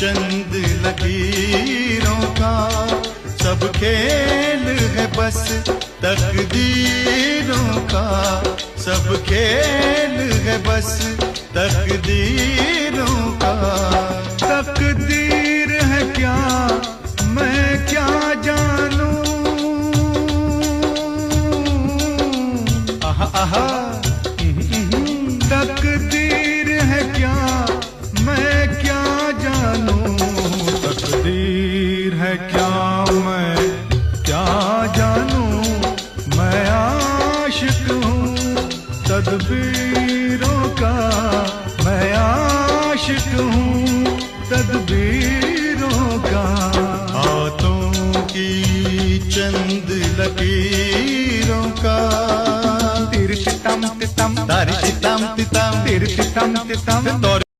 चंद लकीरों का सब खेल है बस तकदीरों का, सब खेल है बस तकदीरों का। तकदीर है क्या मैं क्या जानूं, आहा आहा तकदीर है क्या मैं क्या जानूं, तकदीर है क्या मैं क्या जानूं। मैं आशिक हूँ तदबीरों का, मैं आशिक हूँ तदबीरों का। हाथों की चंद लकीरों का तिरछितम तितम तारी तितम तितम तिरछितम तितम